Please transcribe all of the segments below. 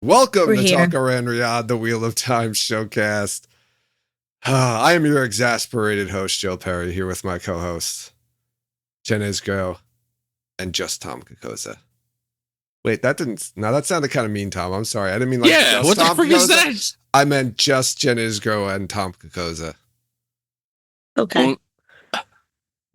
Welcome We're to here. Talk Around Riyadh, the Wheel of Time showcast. I am your exasperated host, Joe Perry, here with my co-hosts, Jen Isgro and just Tom Kokoza. Wait, that sounded kind of mean, Tom. I'm sorry. I didn't mean like just what Tom the frick is Kokoza. that? I meant just Jen Isgro and Tom Kokoza. Okay.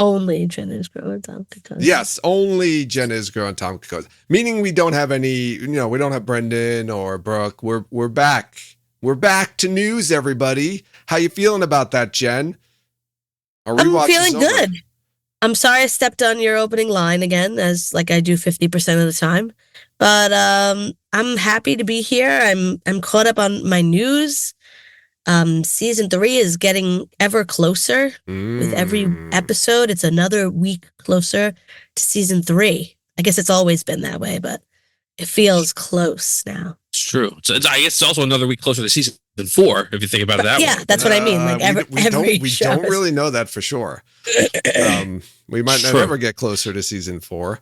Only Jen Isgro and Tom Kokoza. Yes, only Jen Isgro and Tom Kokoza. Meaning we don't have any, we don't have Brendan or Brooke. We're back. We're back to news, everybody. How you feeling about that, Jen? I'm feeling good. I'm sorry I stepped on your opening line again, as like I do 50% of the time. But I'm happy to be here. I'm caught up on my news. Season 3 is getting ever closer with every episode. It's another week closer to season 3. I guess it's always been that way, but it feels close now. It's true. So I guess it's also another week closer to season 4, if you think about it that way. Yeah, that's what I mean. Like we don't really know that for sure. We might not ever get closer to season 4,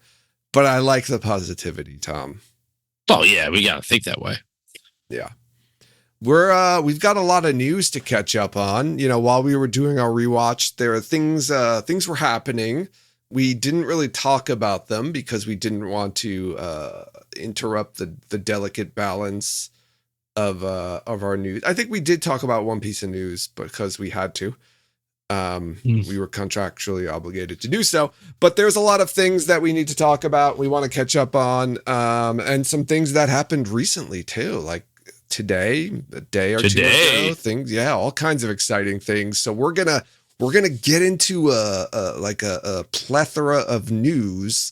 but I like the positivity, Tom. Oh yeah, we gotta think that way. Yeah. We've got a lot of news to catch up on. While we were doing our rewatch, there are things were happening. We didn't really talk about them because we didn't want to interrupt the delicate balance of our news. I think we did talk about one piece of news because we had to. We were contractually obligated to do so, but there's a lot of things that we need to talk about. We want to catch up on, and some things that happened recently too, like today, a day or two ago, things. Yeah, all kinds of exciting things. So we're gonna get into a plethora of news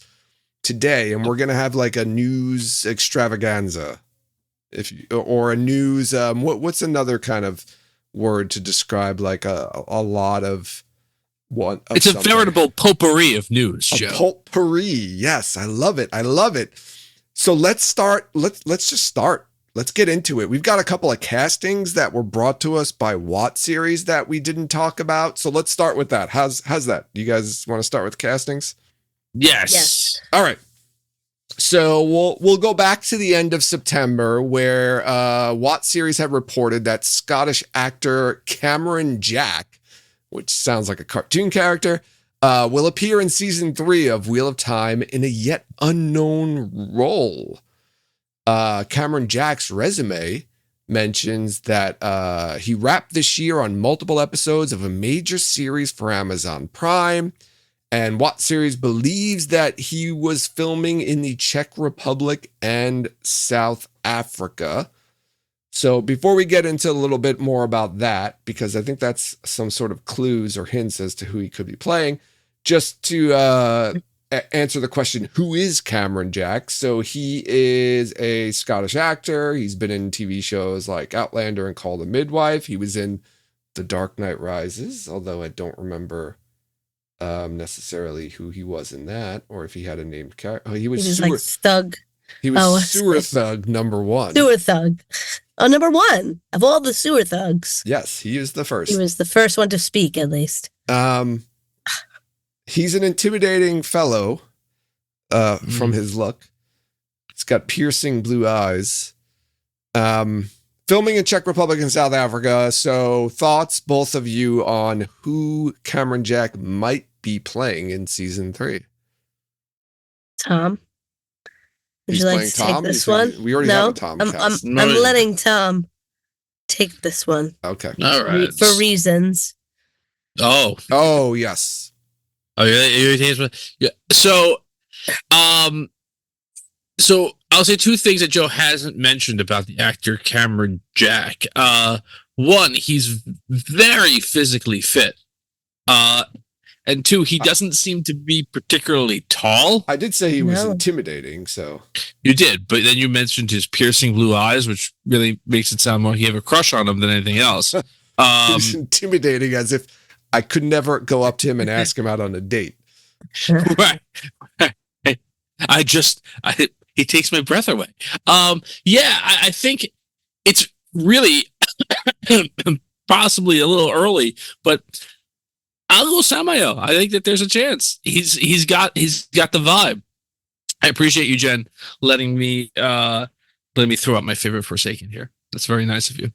today, and we're gonna have like a news extravaganza, or a news. What's another kind of word to describe like a lot of one? It's a veritable potpourri of news, Joe. Potpourri, yes, I love it. So let's start. Let's just start. Let's get into it. We've got a couple of castings that were brought to us by Watt series that we didn't talk about. So let's start with that. How's that? You guys want to start with castings? Yes. All right. So we'll go back to the end of September, where Watt series had reported that Scottish actor Cameron Jack, which sounds like a cartoon character, will appear in season 3 of Wheel of Time in a yet unknown role. Cameron Jack's resume mentions that he wrapped this year on multiple episodes of a major series for Amazon Prime, and Watt series believes that he was filming in the Czech Republic and South Africa. So before we get into a little bit more about that, because I think that's some sort of clues or hints as to who he could be playing, just to answer the question, who is Cameron Jack? So he is a Scottish actor. He's been in TV shows like Outlander and Call the Midwife. He was in The Dark Knight Rises, although I don't remember necessarily who he was in that, or if he had a named character. He was like Thug. He was Sewer Thug number 1. Sewer Thug. Oh, number 1 of all the sewer thugs. Yes, he is the first. He was the first one to speak, at least. He's an intimidating fellow from his look. He's got piercing blue eyes. Filming in Czech Republic and South Africa. So thoughts, both of you, on who Cameron Jack might be playing in season 3? Tom? Would you like to take this one? We already have a Tom cast. I'm letting Tom take this one. Okay. All right. For reasons. Oh, yes. Oh, yeah. So I'll say 2 things that Joe hasn't mentioned about the actor Cameron Jack. One, he's very physically fit. And 2, he doesn't seem to be particularly tall. I did say he was intimidating, so. You did, but then you mentioned his piercing blue eyes, which really makes it sound more you have a crush on him than anything else. He was intimidating, as if I could never go up to him and ask him out on a date. Right. He takes my breath away. I think it's really possibly a little early, but I'll go Sammael. I think that there's a chance. He's got the vibe. I appreciate you, Jen, letting me let me throw out my favorite Forsaken here. That's very nice of you.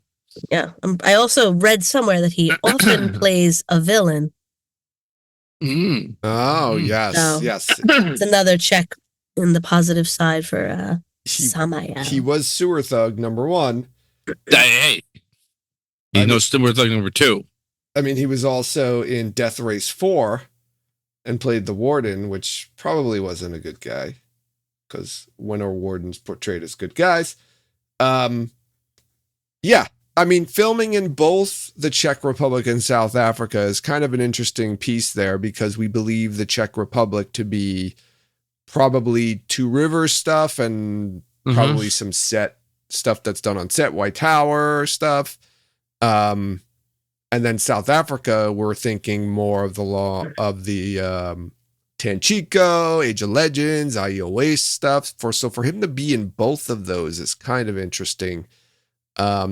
Yeah. I also read somewhere that he often plays a villain. Oh, yes. So, yes. It's another check in the positive side for Sammael. He was Sewer Thug number 1. Hey, he knows Sewer Thug number 2. I mean, he was also in Death Race 4 and played the Warden, which probably wasn't a good guy because when are Wardens portrayed as good guys? Yeah. I mean, filming in both the Czech Republic and South Africa is kind of an interesting piece there because we believe the Czech Republic to be probably Two Rivers stuff and probably some set stuff that's done on set, White Tower stuff. And then South Africa, we're thinking more of the Tanchico, Age of Legends, IOA stuff. So for him to be in both of those is kind of interesting.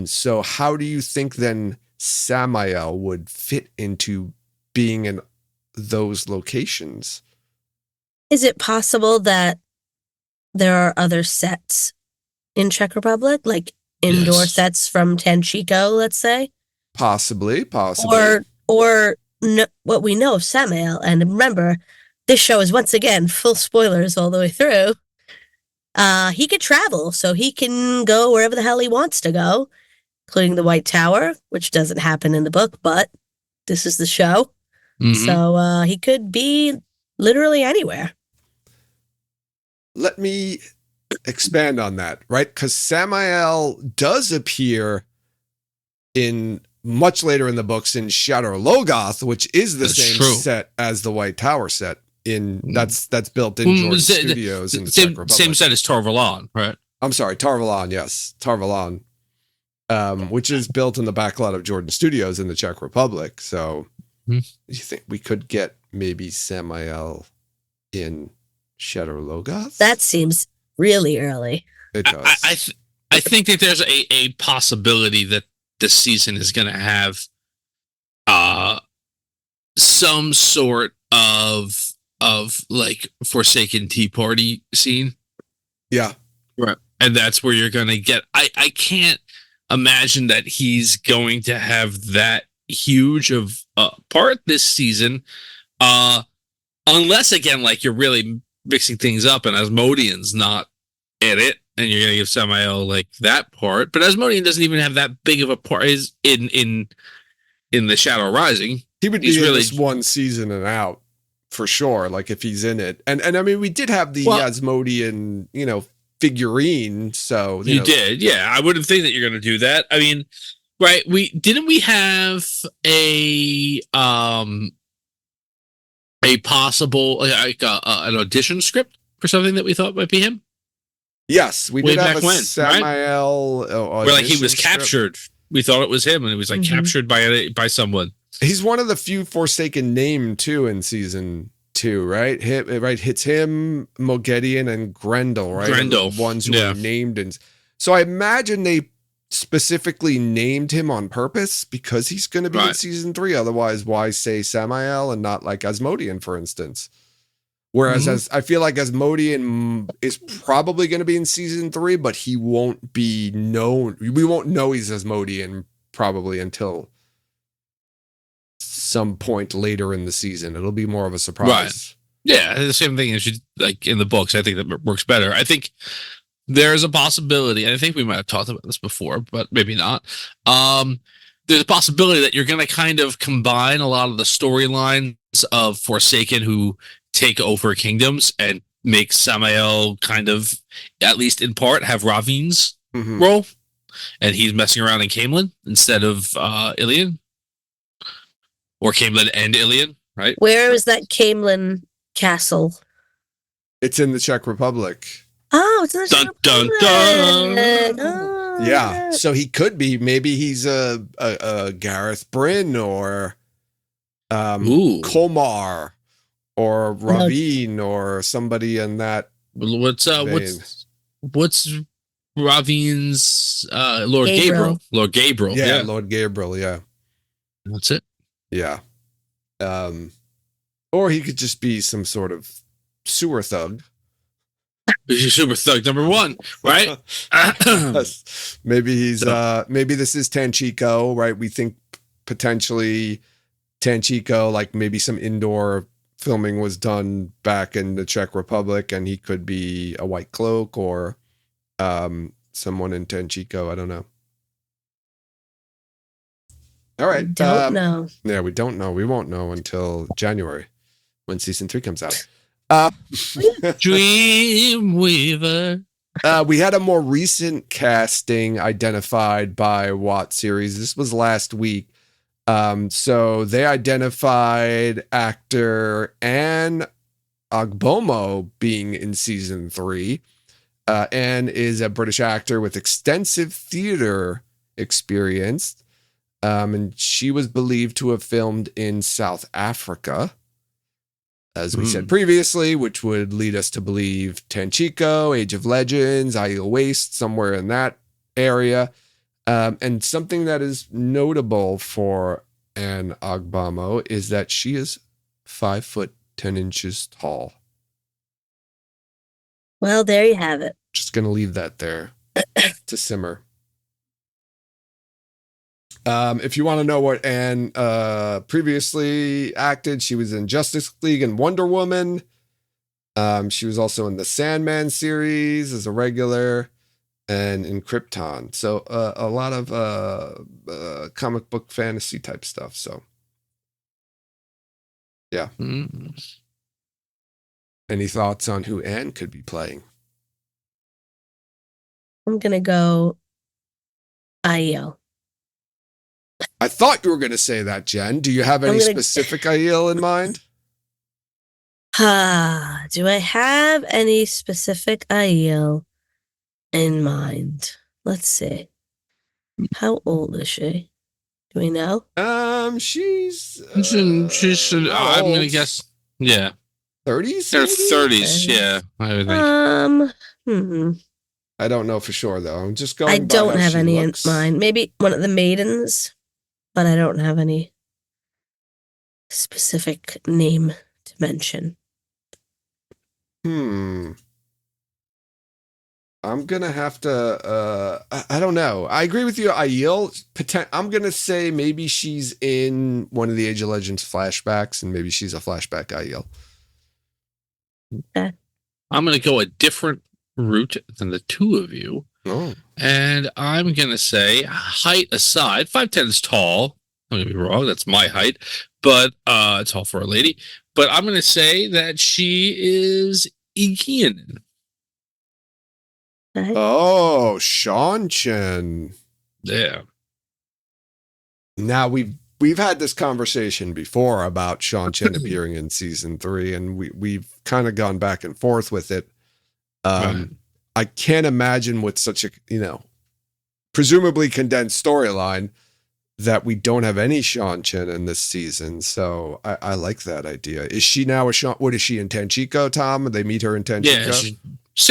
So how do you think then Sammael would fit into being in those locations? Is it possible that there are other sets in Czech Republic, like indoor sets from Tanchico, let's say? Possibly. Or no, what we know of Sammael, and remember, this show is once again full spoilers all the way through. He could travel, so he can go wherever the hell he wants to go, including the White Tower, which doesn't happen in the book, but this is the show. So he could be literally anywhere. Let me expand on that, right? Because Sammael does appear in much later in the books in Shadow Logoth, which is the same set as the White Tower set. That's built in Jordan Studios in the Czech Republic. Same set as Tar Valon, right? I'm sorry, Tar Valon, yes. Tar Valon, which is built in the backlot of Jordan Studios in the Czech Republic. So you think we could get maybe Sammael in Shadow Logoth? That seems really early. It does. I think that there's a possibility that this season is going to have some sort of like Forsaken Tea Party scene. Yeah. Right. And that's where you're going to get, I can't imagine that he's going to have that huge of a part this season. Unless again, like you're really mixing things up and Asmodean's not in it and you're going to give Sammael like that part, but Asmodean doesn't even have that big of a part is in the Shadow Rising. He would be in this one season and out for sure. Like if he's in it. And I mean, we did have the Asmodean, figurine. So you did. Yeah. I wouldn't think that you're going to do that. I mean, right. We have a possible, like an audition script for something that we thought might be him. Yes. We did have a Sammael, where like he was captured. We thought it was him and it was like captured by someone. He's one of the few Forsaken named too in season 2, right? Hits him, Moghedien, and Grendel, right? Grendel, the ones who were named, and so I imagine they specifically named him on purpose because he's going to be in season 3. Otherwise, why say Sammael and not like Asmodean, for instance? Whereas as I feel like Asmodean is probably going to be in season 3, but he won't be known. We won't know he's Asmodean probably until some point later in the season. It'll be more of a surprise. Right. Yeah, the same thing as you like in the books. I think that works better. I think there's a possibility, and I think we might have talked about this before, but maybe not. There's a possibility that you're going to kind of combine a lot of the storylines of Forsaken who take over kingdoms and make Sammael kind of, at least in part, have Ravin's role, and he's messing around in Camelin instead of Ilion. Or Camelin and Ilion, right? Where is that Camelin castle? It's in the Czech Republic. Oh, it's in the Czech Republic. Oh, yeah, so he could be. Maybe he's a Gareth Bryn or Komar or Ravine or somebody in that. What's Ravine's Lord Gabriel? Lord Gabriel. Yeah, Lord Gabriel. Yeah, that's it. Yeah. Or he could just be some sort of sewer thug. He's super thug #1, right? Maybe he's maybe this is Tanchico, right? We think potentially Tanchico, like maybe some indoor filming was done back in the Czech Republic, and he could be a White Cloak or someone in Tanchico. I don't know. All right. Don't know. Yeah, we don't know. We won't know until January when season 3 comes out. Dreamweaver. We had a more recent casting identified by Watt series. This was last week. So they identified actor Anne Ogbomo being in season 3. Anne is a British actor with extensive theater experience. And she was believed to have filmed in South Africa, as we said previously, which would lead us to believe Tanchico, Age of Legends, Ideal Waste, somewhere in that area. And something that is notable for Anne Ogbomo is that she is 5'10" tall. Well, there you have it. Just going to leave that there to simmer. If you want to know what Anne previously acted, she was in Justice League and Wonder Woman. She was also in the Sandman series as a regular and in Krypton. So a lot of comic book fantasy type stuff. So, yeah. Any thoughts on who Anne could be playing? I'm going to go Aiel. I thought you were going to say that, Jen. Do you have any specific Aiel in mind? Do I have any specific Aiel in mind? Let's see. How old is she? Do we know? She's I'm going to guess. Yeah. 30s? They're 30s, yeah. I would think. I don't know for sure, though. I'm just going. I don't have any in mind. Maybe one of the maidens, but I don't have any specific name to mention. I'm gonna have to. I don't know. I agree with you, Aiel. I'm gonna say maybe she's in one of the Age of Legends flashbacks, and maybe she's a flashback Aiel. Okay. I'm gonna go a different route than the two of you. Oh. And I'm going to say, height aside, 5'10" is tall. I'm going to be wrong. That's my height. But tall for a lady. But I'm going to say that she is Aegean. Oh, Sean Chen. Yeah. Now, we've had this conversation before about Sean Chen appearing in season 3, and we've kind of gone back and forth with it. I can't imagine with such a, presumably condensed storyline that we don't have any Sean Chen in this season. So I like that idea. Is she now what is she in Tanchico, Tom? They meet her in Tanchico? Yeah,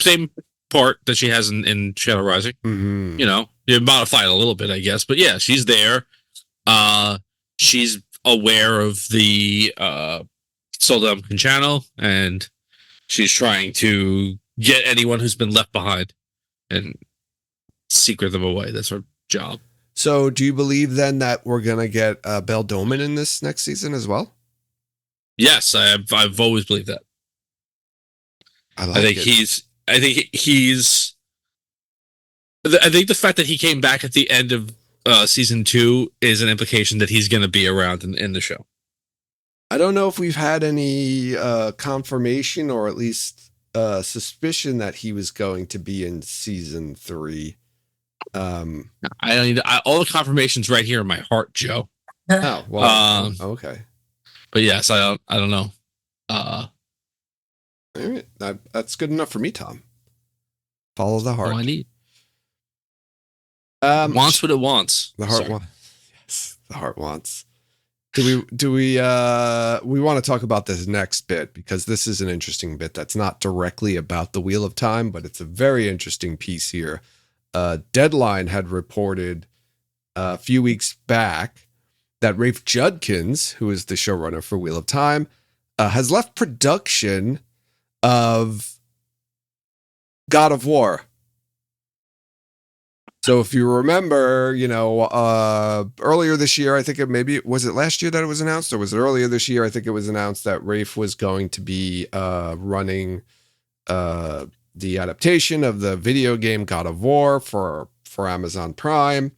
same part that she has in Shadow Rising. Mm-hmm. You modify it a little bit, I guess. But yeah, she's there. She's aware of the Soldam channel, and she's trying to get anyone who's been left behind and secret them away. That's her job. So do you believe then that we're going to get Bell Doman in this next season as well? Yes, I've always believed that. I think the fact that he came back at the end of season 2 is an implication that he's going to be around in the show. I don't know if we've had any confirmation or at least suspicion that he was going to be in season 3. I don't need all the confirmations right here in my heart, Joe. Oh, well, okay. But yes, I don't know. All right. That's good enough for me, Tom. Follow the heart. All I need. Wants what it wants. The heart wants. Yes, the heart wants. Do we want to talk about this next bit, because this is an interesting bit that's not directly about the Wheel of Time, but it's a very interesting piece here. Deadline had reported a few weeks back that Rafe Judkins, who is the showrunner for Wheel of Time, has left production of God of War. So if you remember, earlier this year, I think was it last year that it was announced, or was it earlier this year? I think it was announced that Rafe was going to be running the adaptation of the video game God of War for Amazon Prime.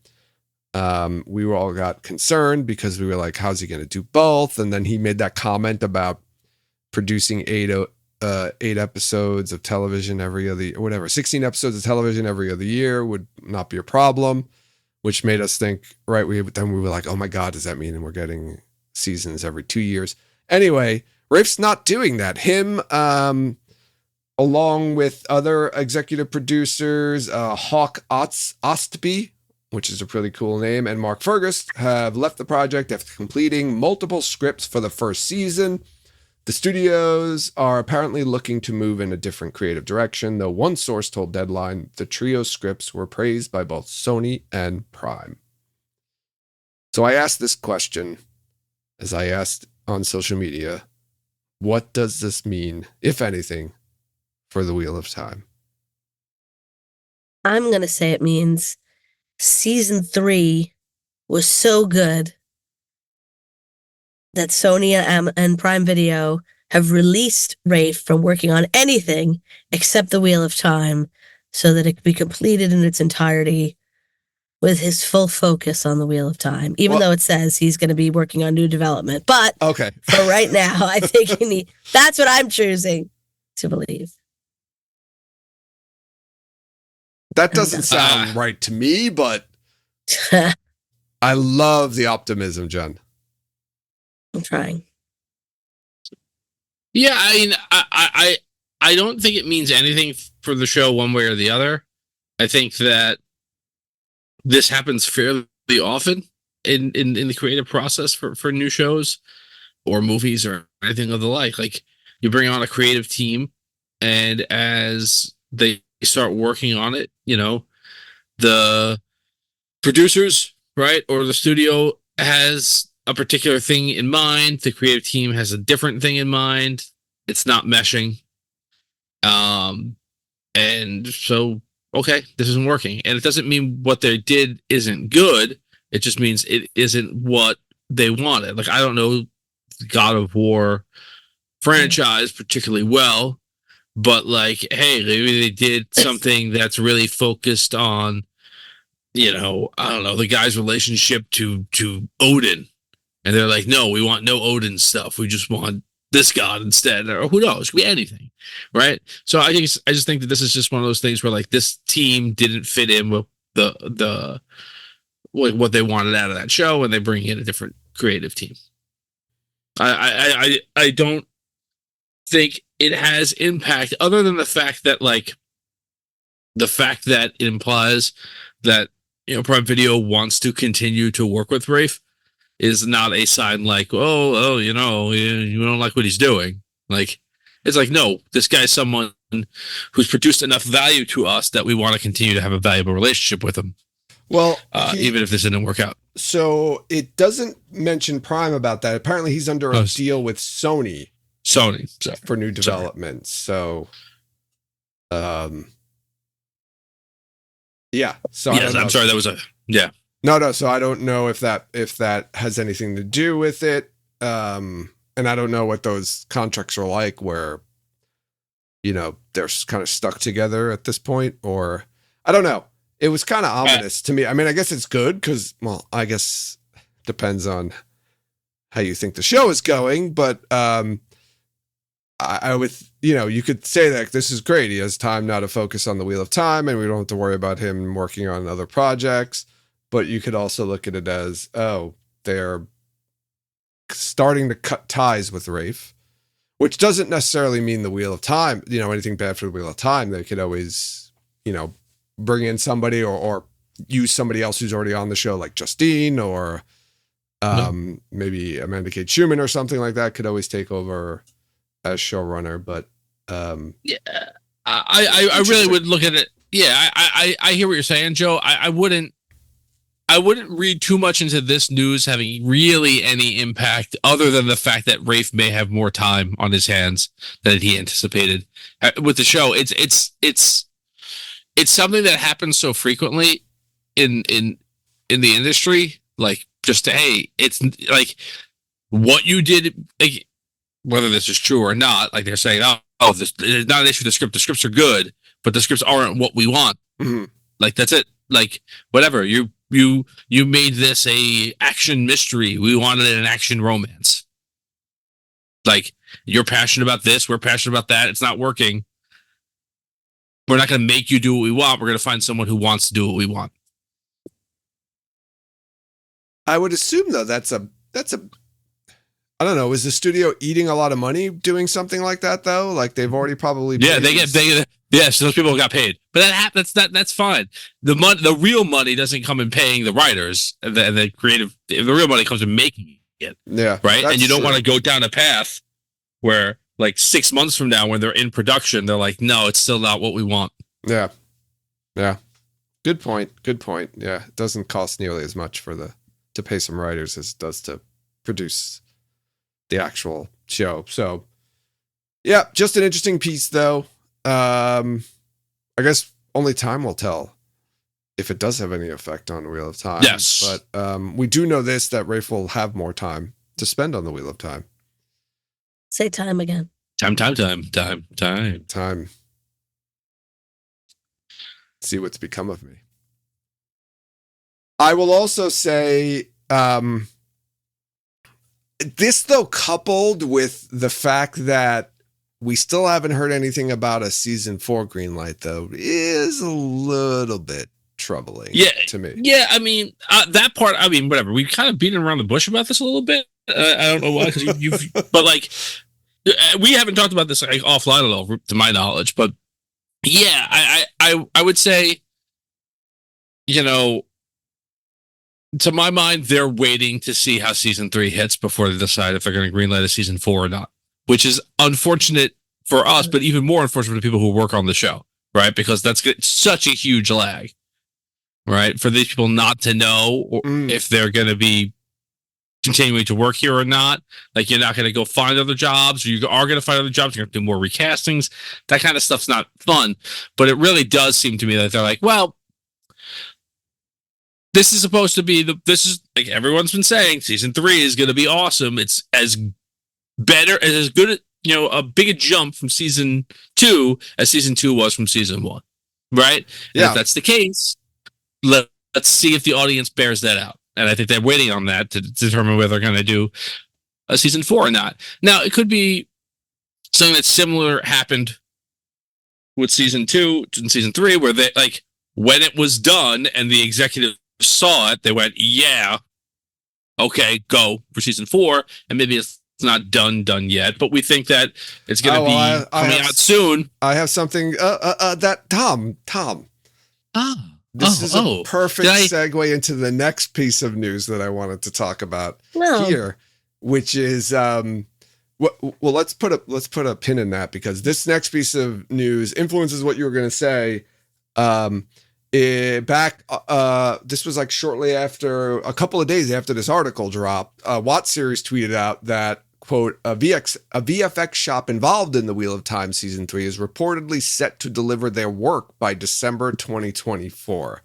We all got concerned because we were like, how's he going to do both? And then he made that comment about producing 8 episodes of television every other, or whatever, 16 episodes of television every other year would not be a problem, which made us think, right? Then we were like, oh my God, does that mean we're getting seasons every 2 years? Anyway, Rafe's not doing that. Him, along with other executive producers, Hawk Ostby, which is a pretty cool name, and Mark Fergus, have left the project after completing multiple scripts for the first season. The studios are apparently looking to move in a different creative direction, though one source told Deadline the trio scripts were praised by both Sony and Prime. So I asked this question, as I asked on social media, what does this mean, if anything, for the Wheel of Time? I'm going to say it means season 3 was so good that Sony and Prime Video have released Rafe from working on anything except the Wheel of Time so that it could be completed in its entirety with his full focus on the Wheel of Time, even though it says he's going to be working on new development. But okay, for right now, I think that's what I'm choosing to believe. That doesn't sound right to me, but I love the optimism, Jen. I'm trying. Yeah, I mean, I don't think it means anything for the show one way or the other. I think that this happens fairly often in the creative process for new shows or movies or anything of the like. Like, you bring on a creative team, and as they start working on it, the producers, right, or the studio has a particular thing in mind. The creative team has a different thing in mind. It's not meshing. And so, okay, this isn't working. And it doesn't mean what they did isn't good. It just means it isn't what they wanted. Like, I don't know God of War franchise particularly well, but like, hey, maybe they did something that's really focused on, I don't know, the guy's relationship to Odin. And they're like, no, we want no Odin stuff. We just want this god instead. Or who knows? It could be anything, right? So I just think that this is just one of those things where, like, this team didn't fit in with the what they wanted out of that show, and they bring in a different creative team. I don't think it has impact other than the fact that it implies that Prime Video wants to continue to work with Rafe is not a sign like, oh, you don't like what he's doing. Like, it's like, no, this guy's someone who's produced enough value to us that we want to continue to have a valuable relationship with him. Well, even if this didn't work out. So it doesn't mention Prime about that. Apparently he's under a deal with Sony for new developments. So, yeah. So yes, I'm sorry. That was No. So I don't know if that has anything to do with it. And I don't know what those contracts are like where, they're kind of stuck together at this point, or I don't know. It was kind of ominous to me. I mean, I guess it's good because, I guess depends on how you think the show is going, but, I would, you could say that this is great. He has time now to focus on the Wheel of Time, and we don't have to worry about him working on other projects. But you could also look at it as, they're starting to cut ties with Rafe, which doesn't necessarily mean the Wheel of Time, anything bad for the Wheel of Time. They could always, bring in somebody or use somebody else who's already on the show, like Justine or maybe Amanda K. Schumann or something like that could always take over as showrunner. But I really would look at it. Yeah, I hear what you're saying, Joe. I wouldn't read too much into this news having really any impact other than the fact that Rafe may have more time on his hands than he anticipated with the show. It's it's something that happens so frequently in the industry. Like, just hey, it's like what you did. Like, whether this is true or not, like they're saying, this is not an issue with the script. The scripts are good, but the scripts aren't what we want. Mm-hmm. Like, that's it. Like, whatever. You made this a action mystery. We wanted an action romance. Like, you're passionate about this. We're passionate about that. It's not working. We're not going to make you do what we want. We're going to find someone who wants to do what we want. I would assume, though, that's a I don't know. Is the studio eating a lot of money doing something like that, though? Like, they've already probably so those people got paid, but that's fine. The real money doesn't come in paying the writers and the creative. The real money comes in making it. Yeah, right. And you don't want to go down a path where, like, 6 months from now, when they're in production, they're like, no, it's still not what we want. Yeah. Good point. Yeah, it doesn't cost nearly as much to pay some writers as it does to produce the actual show. So, yeah, just an interesting piece, though. I guess only time will tell if it does have any effect on Wheel of Time. Yes. But we do know that Rafe will have more time to spend on the Wheel of Time. Say time again. Time. See what's become of me. I will also say, this, though, coupled with the fact that we still haven't heard anything about a season 4 greenlight, though, is a little bit troubling to me. Yeah, I mean, that part, I mean, whatever. We've kind of beaten around the bush about this a little bit. I don't know why, but, like, we haven't talked about this, like, offline at all, to my knowledge. But yeah, I would say, you know, to my mind, they're waiting to see how season 3 hits before they decide if they're going to greenlight a season 4 or not, which is unfortunate for us, but even more unfortunate for the people who work on the show, right? Because that's such a huge lag, right? For these people not to know if they're going to be continuing to work here or not. Like, you're not going to go find other jobs, or you are going to find other jobs. You're going to do more recastings. That kind of stuff's not fun, but it really does seem to me that they're like, well, this is supposed to be this is, like everyone's been saying, season 3 is going to be awesome. It's as good, you know, a big a jump from season 2 as season 2 was from season 1. Right. And if that's the case, let's see if the audience bears that out. And I think they're waiting on that to determine whether they're going to do a season 4 or not. Now, it could be something that's similar happened with season 2 and season 3, where they, like, when it was done and the executive saw it, they went, yeah, okay, go for season 4. And maybe it's not done yet, but we think that it's going to be coming out soon. I have something that Tom. This is a perfect segue into the next piece of news that I wanted to talk about here, which is well, let's put a pin in that, because this next piece of news influences what you were going to say. This was like shortly after, a couple of days after this article dropped. Watt Series tweeted out that, quote, a VFX shop involved in the Wheel of Time season 3 is reportedly set to deliver their work by December 2024.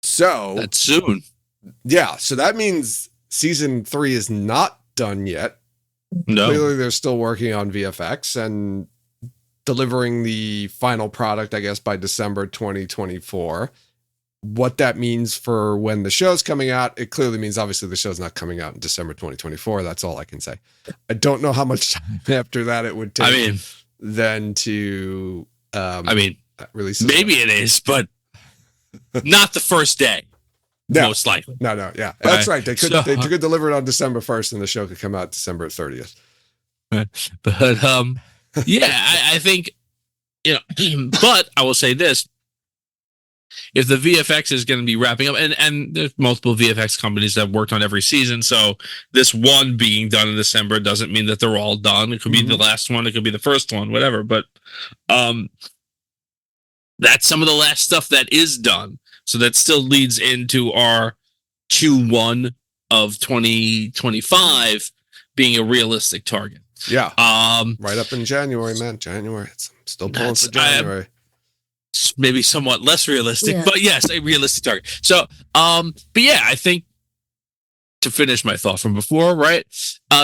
So that's soon. Yeah, so that means season 3 is not done yet. No, clearly they're still working on VFX and delivering the final product, I guess, by December 2024. What that means for when the show's coming out, it clearly means, obviously, the show's not coming out in December 2024. That's all I can say. I don't know how much time after that it would take then to release. Maybe it is, but not the first day. No. Most likely. No, yeah. Right. That's right. They could deliver it on December 1st and the show could come out December 30th. But yeah, I think, you know, but I will say this. If the VFX is going to be wrapping up, and there's multiple VFX companies that have worked on every season, so this one being done in December doesn't mean that they're all done. It could be the last one, it could be the first one, whatever. But that's some of the last stuff that is done. So that still leads into our Q1 of 2025 being a realistic target. Yeah. Right up in January, man. January. I'm still pulling for January. Maybe somewhat less realistic, but yes, a realistic target. So, but yeah, I think to finish my thought from before, right?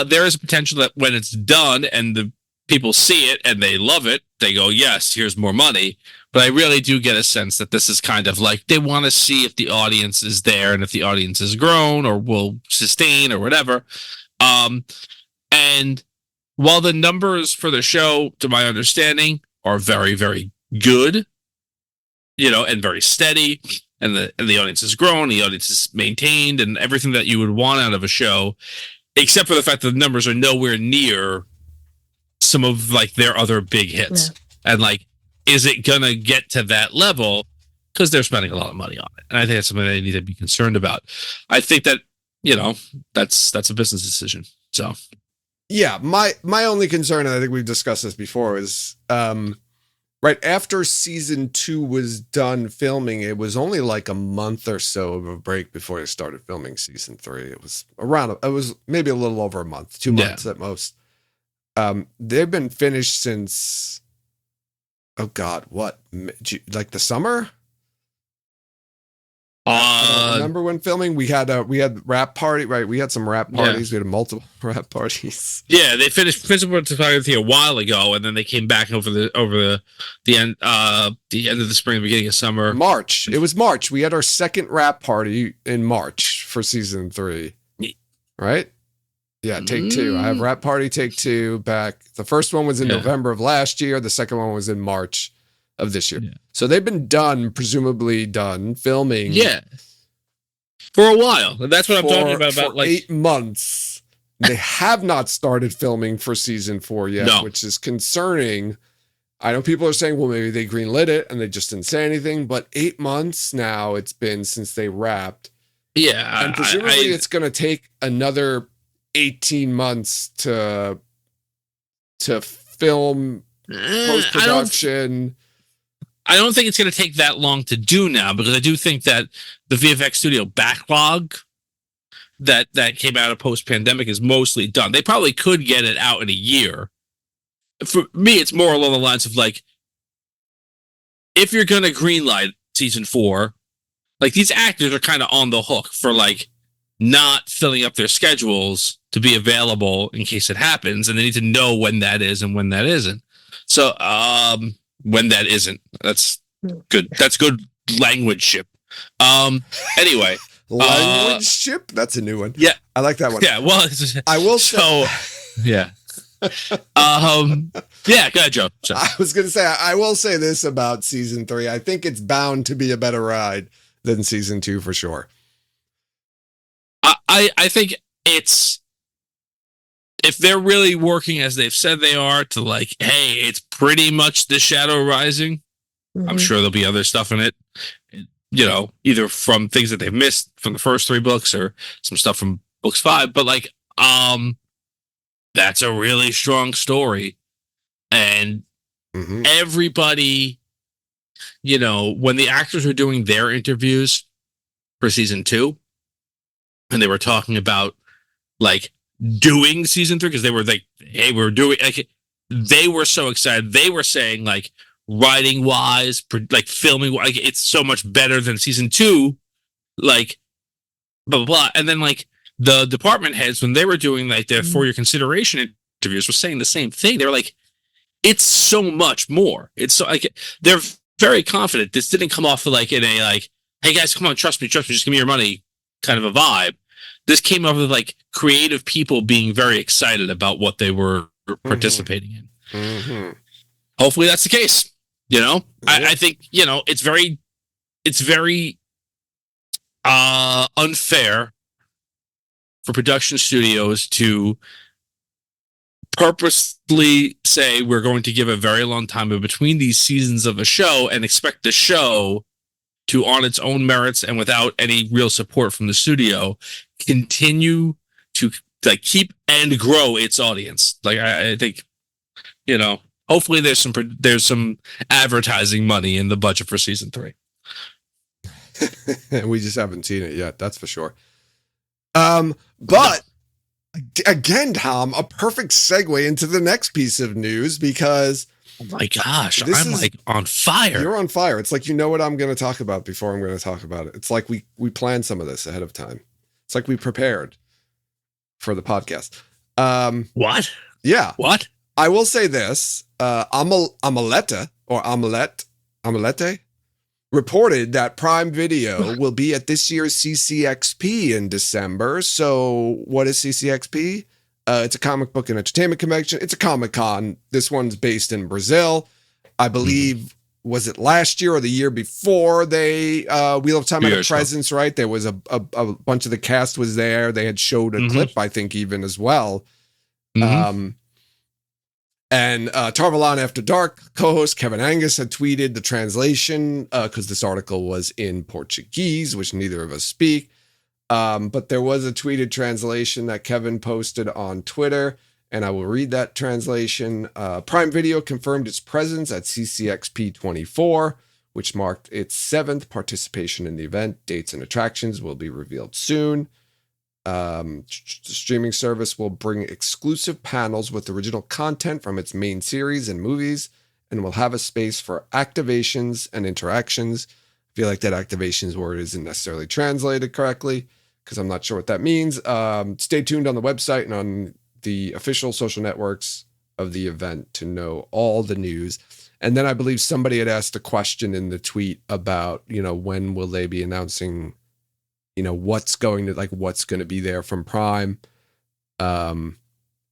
There is a potential that when it's done and the people see it and they love it, they go, yes, here's more money. But I really do get a sense that this is kind of like they want to see if the audience is there and if the audience has grown or will sustain or whatever. And while the numbers for the show, to my understanding, are very, very good, and very steady, and the audience has grown, the audience is maintained, and everything that you would want out of a show, except for the fact that the numbers are nowhere near some of like their other big hits. Yeah. And like, is it gonna get to that level? Because they're spending a lot of money on it, and I think that's something they need to be concerned about. I think that that's a business decision. So, yeah, my only concern, and I think we've discussed this before, is right after season 2 was done filming, it was only like a month or so of a break before they started filming season 3. It was maybe a little over a month, 2 months at most. They've been finished since, oh God, what? Like the summer? I don't remember when filming. We had rap party, right? We had some rap parties. Yeah. We had multiple rap parties. Yeah, they finished principal photography a while ago, and then they came back over the end of the spring, beginning of summer. March. It was March. We had our second rap party in March for season 3. Right? Yeah, take 2. I have rap party take 2 back. The first one was in November of last year. The second one was in March of this year. Yeah. So they've been presumably done filming. Yeah. For a while. That's what I'm talking about. For like 8 months. They have not started filming for season 4 yet, which is concerning. I know people are saying, well, maybe they greenlit it and they just didn't say anything, but 8 months now it's been since they wrapped. Yeah. And presumably it's going to take another 18 months to film post-production. I don't think it's going to take that long to do now, because I do think that the VFX studio backlog that came out of post-pandemic is mostly done. They probably could get it out in a year. For me, it's more along the lines of like, if you're going to greenlight season 4, like these actors are kind of on the hook for like not filling up their schedules to be available in case it happens, and they need to know when that is and when that isn't. So, when that isn't, that's good. That's good language ship. Anyway, language ship. That's a new one. Yeah, I like that one. Yeah. Well, I will. Yeah. Yeah. Go ahead, Joe. Sorry. I was going to say, I will say this about season 3. I think it's bound to be a better ride than season 2 for sure. I think it's, if they're really working as they've said they are, to like, hey, it's pretty much the Shadow Rising. Mm-hmm. I'm sure there'll be other stuff in it, either from things that they've missed from the first 3 books or some stuff from books 5. But like, that's a really strong story, and everybody, when the actors were doing their interviews for season 2, and they were talking about like doing season 3, because they were like, hey, we're doing, like, they were so excited. They were saying like, writing wise, like filming, like it's so much better than season 2, like blah blah blah. And then like the department heads, when they were doing like their for your consideration interviews, were saying the same thing. They were like, it's so much more. It's so like, they're very confident. This didn't come off of like in a like, hey guys, come on, trust me, just give me your money kind of a vibe. This came up with like creative people being very excited about what they were participating in. Mm-hmm. Hopefully that's the case. I think, it's very unfair for production studios to purposely say we're going to give a very long time in between these seasons of a show and expect the show to, on its own merits and without any real support from the studio, continue to like keep and grow its audience. Like I think, hopefully there's some advertising money in the budget for season 3. We just haven't seen it yet. That's for sure. But again, Tom, a perfect segue into the next piece of news because oh my gosh, I'm like on fire. You're on fire. It's like, you know what I'm going to talk about before I'm going to talk about it. It's like we planned some of this ahead of time. It's like we prepared for the podcast. What? Yeah. What? I will say this. Omelette reported that Prime Video will be at this year's CCXP in December. So what is CCXP? It's a comic book and entertainment convention. It's a Comic-Con. This one's based in Brazil. I believe, was it last year or the year before they Wheel of Time had a presence, right? There was a bunch of the cast was there. They had showed a clip, I think, even as well. And Tarvalon After Dark co-host Kevin Angus had tweeted the translation because this article was in Portuguese, which neither of us speak. But there was a tweeted translation that Kevin posted on Twitter, and I will read that translation. Prime Video confirmed its presence at CCXP 24, which marked its 7th participation in the event. Dates and attractions will be revealed soon. The streaming service will bring exclusive panels with original content from its main series and movies, and will have a space for activations and interactions. I feel like that activations word isn't necessarily translated correctly because I'm not sure what that means. Stay tuned on the website and on the official social networks of the event to know all the news. And then I believe somebody had asked a question in the tweet about, when will they be announcing, what's going to be there from Prime. And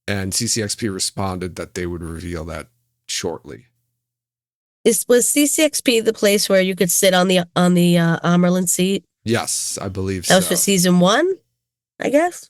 CCXP responded that they would reveal that shortly. Was CCXP the place where you could sit on the Amerlin seat? Yes, I believe that was for season 1, I guess.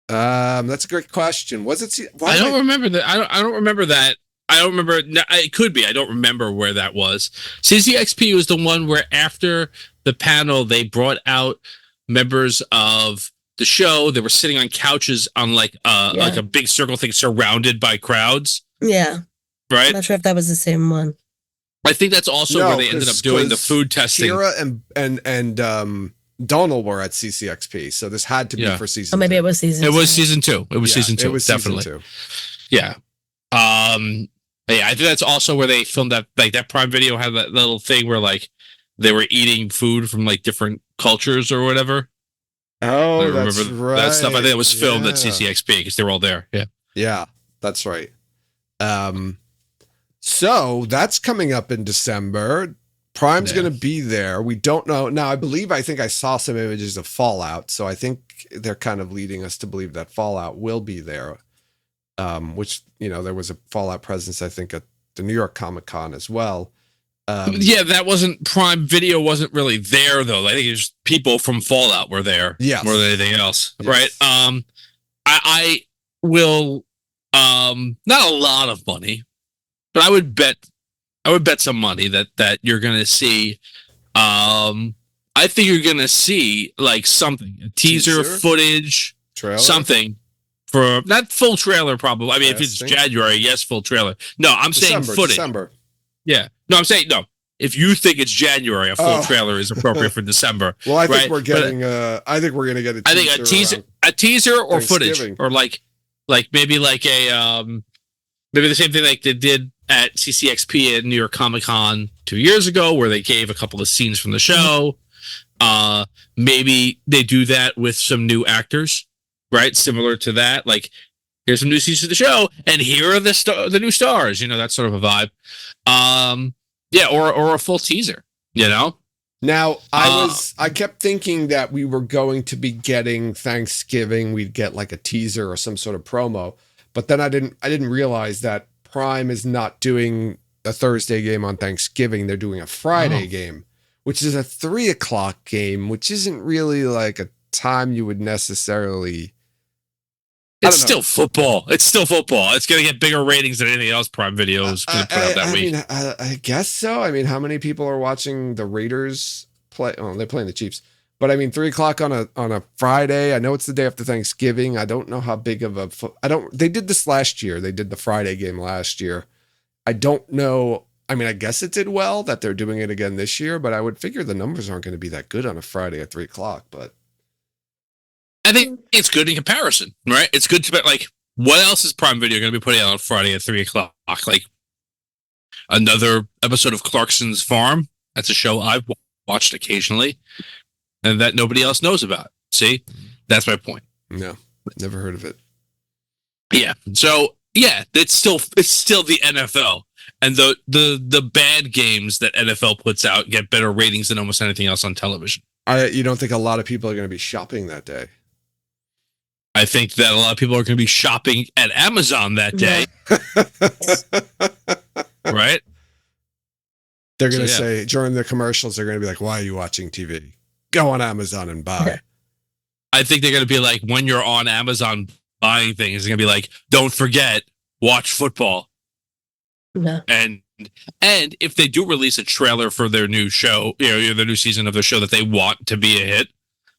That's a great question. Was it? I don't remember that. I don't remember that. I don't remember. It could be. I don't remember where that was. CCXP was the one where after the panel, they brought out members of the show. They were sitting on couches on like a big circle thing surrounded by crowds. Yeah. Right. I'm not sure if that was the same one. I think that's also where they ended up doing the food testing. Kira and Donald were at CCXP, so this had to be for season. Oh, maybe it was season. It was season 2. It was season 2. It was definitely. Season 2. Yeah. Yeah, I think that's also where they filmed that. Like that Prime Video had that little thing where like they were eating food from like different cultures or whatever. Oh, I remember that's right. That stuff. I think it was filmed at CCXP because they were all there. Yeah. Yeah, that's right. So that's coming up in December. Prime's going to be there. We don't know. Now, I think I saw some images of Fallout. So I think they're kind of leading us to believe that Fallout will be there. Which, there was a Fallout presence, I think, at the New York Comic-Con as well. That wasn't Prime Video wasn't really there, though. I think it was people from Fallout were there more than anything else. Yes. Right. I will, not a lot of money, but I would bet some money that you're going to see. I think you're going to see like something, a teaser footage, trailer? Something for not full trailer. Probably. I mean, if it's January, yes, full trailer. No, I'm saying footage. December. Yeah. No, I'm saying no. If you think it's January, a full trailer is appropriate for December. Well, I think we're getting. I think we're going to get a teaser or footage, or like maybe like a maybe the same thing like they did at CCXP at New York Comic-Con 2 years ago, where they gave a couple of scenes from the show. Maybe they do that with some new actors, right? Similar to that, like here's some new scenes of the show, and here are the new stars. That sort of a vibe. Or a full teaser. Now I kept thinking that we were going to be getting Thanksgiving. We'd get like a teaser or some sort of promo, but then I didn't realize that Prime is not doing a Thursday game on Thanksgiving. They're doing a Friday game, which is a 3:00 game, which isn't really like a time you would necessarily. It's still football. It's going to get bigger ratings than anything else Prime Video is going to put out that week. I guess so. I mean, how many people are watching the Raiders play? Oh, they're playing the Chiefs. But I mean, 3:00 on a Friday. I know it's the day after Thanksgiving. I don't know how big of a. They did this last year. They did the Friday game last year. I don't know. I mean, I guess it did well that they're doing it again this year. But I would figure the numbers aren't going to be that good on a Friday at 3:00. But I think it's good in comparison, right? It's good to like, what else is Prime Video going to be putting out on Friday at 3:00? Like another episode of Clarkson's Farm. That's a show I've watched occasionally, and that nobody else knows about. See, that's my point. No, never heard of it. Yeah. So yeah, it's still the NFL, and the bad games that NFL puts out get better ratings than almost anything else on television. You don't think a lot of people are going to be shopping that day? I think that a lot of people are going to be shopping at Amazon that day. Right? They're going to say during the commercials, they're going to be like, "Why are you watching TV? Go on Amazon and buy." I think they're going to be like, when you're on Amazon buying things, they're going to be like, "Don't forget, watch football." Yeah. And if they do release a trailer for their new show, their new season of their show that they want to be a hit,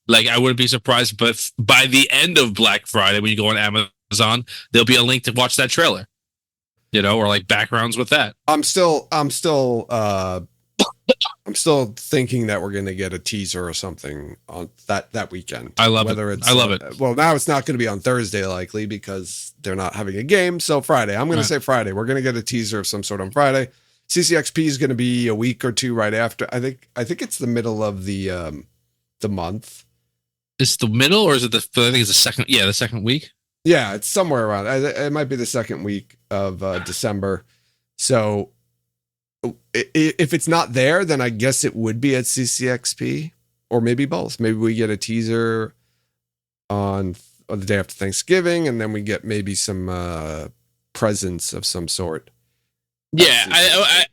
like, I wouldn't be surprised, but by the end of Black Friday, when you go on Amazon, there'll be a link to watch that trailer, or like backgrounds with that. I'm still thinking that we're going to get a teaser or something on that weekend. I love it. Well, now it's not going to be on Thursday likely because they're not having a game. So Friday, I'm going to say Friday. We're going to get a teaser of some sort on Friday. CCXP is going to be a week or two right after. I think it's the middle of the month. Is it the middle, or is it I think it's the second? Yeah, the second week. Yeah, it's somewhere around. It might be the second week of December. So if it's not there, then I guess it would be at CCXP, or maybe both. Maybe we get a teaser on the day after Thanksgiving, and then we get maybe some presents of some sort. Yeah, I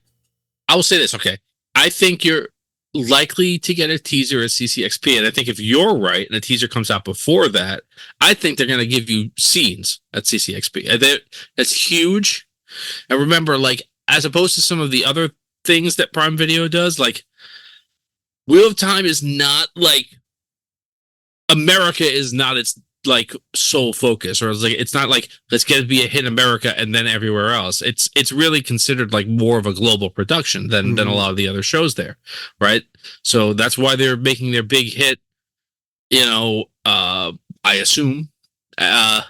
will say this. Okay, I think you're likely to get a teaser at CCXP, and I think if you're right and a teaser comes out before that, I think they're going to give you scenes at CCXP. That's huge. And remember, like, as opposed to some of the other things that Prime Video does, like, Wheel of Time is not like, America is not its like sole focus, or it's not like, let's get it to be a hit in America and then everywhere else. It's really considered like more of a global production than a lot of the other shows there, right? So that's why they're making their big hit, I assume, at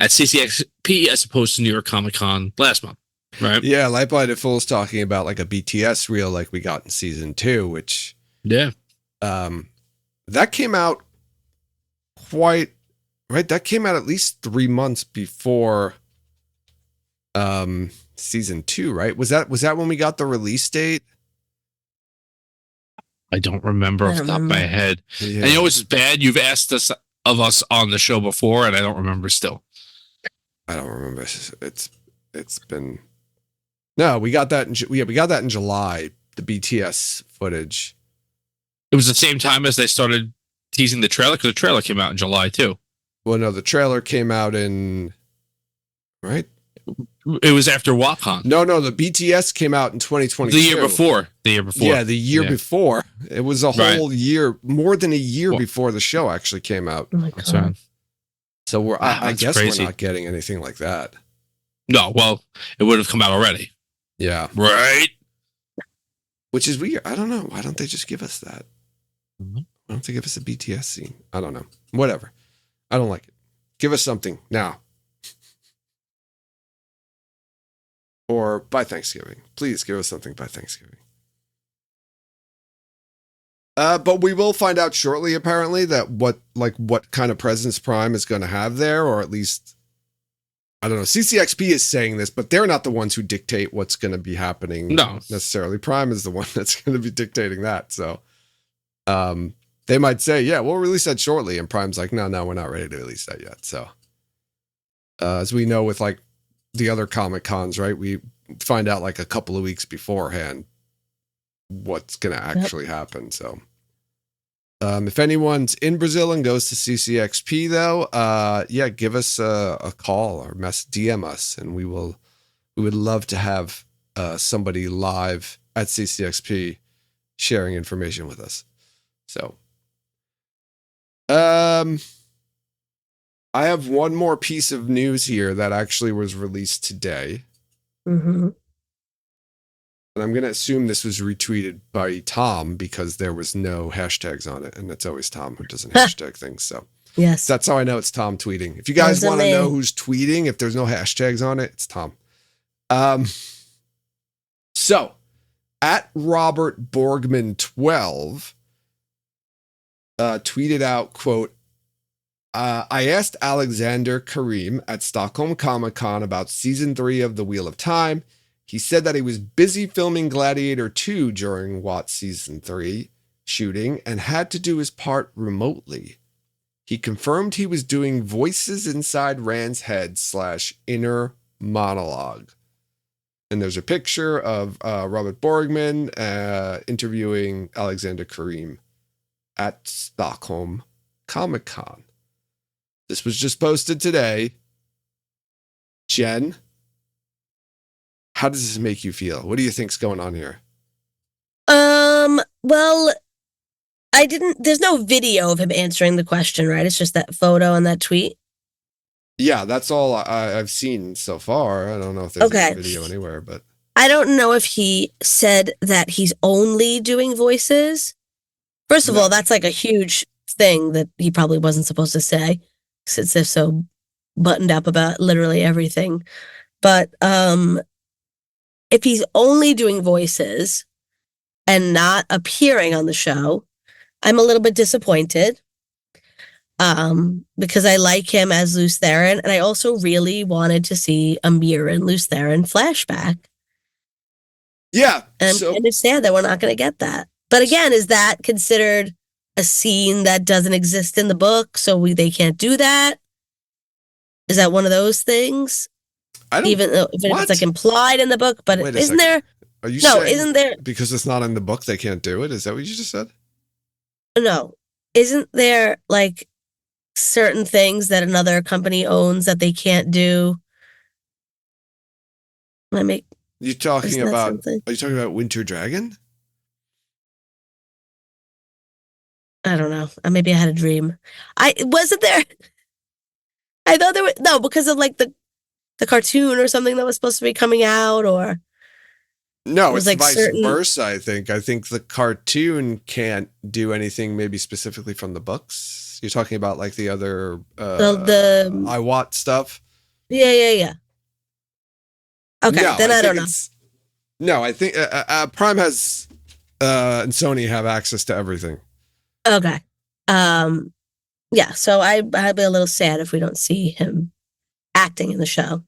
CCXP as opposed to New York Comic Con last month, right? Yeah, Lightblinded Fool's talking about like a BTS reel like we got in season 2, which that came out that came out at least 3 months before season 2, right? Was that when we got the release date? I don't remember off the top of my head. Yeah. And it's bad. You've asked us on the show before, and I don't remember still. I don't remember. It's been. No, we got that we got that in July, the BTS footage. It was the same time as they started teasing the trailer, because the trailer came out in July too. Well, no, the trailer came out right? It was after WAPCON. No, the BTS came out in 2022. The year before. Yeah, the year before. It was a whole year, more than a year before the show actually came out. Oh my God. So I guess crazy. We're not getting anything like that. No, well, it would have come out already. Yeah. Right? Which is weird. I don't know. Why don't they just give us that? Why don't they give us a BTS scene? I don't know. Whatever. I don't like it. Give us something now. Or by Thanksgiving. Please give us something by Thanksgiving. But we will find out shortly, apparently, that what kind of presence Prime is going to have there, or at least, I don't know. CCXP is saying this, but they're not the ones who dictate what's going to be happening. No, necessarily. Prime is the one that's going to be dictating that. So, they might say, yeah, we'll release that shortly. And Prime's like, no, we're not ready to release that yet. So, as we know with like the other Comic Cons, right? We find out like a couple of weeks beforehand what's going to actually happen. So, if anyone's in Brazil and goes to CCXP though, give us a call or DM us, and we would love to have somebody live at CCXP sharing information with us. So, I have one more piece of news here that actually was released today. Mm-hmm. And I'm going to assume this was retweeted by Tom because there was no hashtags on it. And it's always Tom who doesn't hashtag things. So Yes. That's how I know it's Tom tweeting. If you guys want to know who's tweeting, if there's no hashtags on it, it's Tom. So, at Robert Borgman 12 tweeted out, quote, I asked Alexander Karim at Stockholm Comic-Con about season 3 of The Wheel of Time. He said that he was busy filming Gladiator 2 during Watts season 3 shooting and had to do his part remotely. He confirmed he was doing voices inside Rand's head / inner monologue. And there's a picture of Robert Borgman interviewing Alexander Karim at Stockholm Comic-Con. This was just posted today. Jen, how does this make you feel? What do you think's going on here? Well, there's no video of him answering the question, right? It's just that photo and that tweet. Yeah, that's all I've seen so far. I don't know if there's a video anywhere, but I don't know if he said that he's only doing voices. First of all, that's like a huge thing that he probably wasn't supposed to say, since they're so buttoned up about literally everything. But if he's only doing voices and not appearing on the show, I'm a little bit disappointed. Because I like him as Lews Therin, and I also really wanted to see a Mirren Lews Therin flashback. Yeah. And I'm kind of sad that we're not going to get that. But again, is that considered a scene that doesn't exist in the book, so they can't do that? Is that one of those things? Even if it's like implied in the book, but isn't there? Are you saying isn't there? Because it's not in the book, they can't do it? Is that what you just said? No. Isn't there like certain things that another company owns that they can't do? Are you talking about Winter Dragon? I don't know. Maybe I had a dream. Wasn't there. I thought there was because of like the cartoon or something that was supposed to be coming out, or no, it's like vice versa. I think the cartoon can't do anything maybe specifically from the books. You're talking about like the other the Iwat stuff. Yeah. Okay, then I don't know. No, I think Prime has and Sony have access to everything. Okay. Yeah, so I'd be a little sad if we don't see him acting in the show.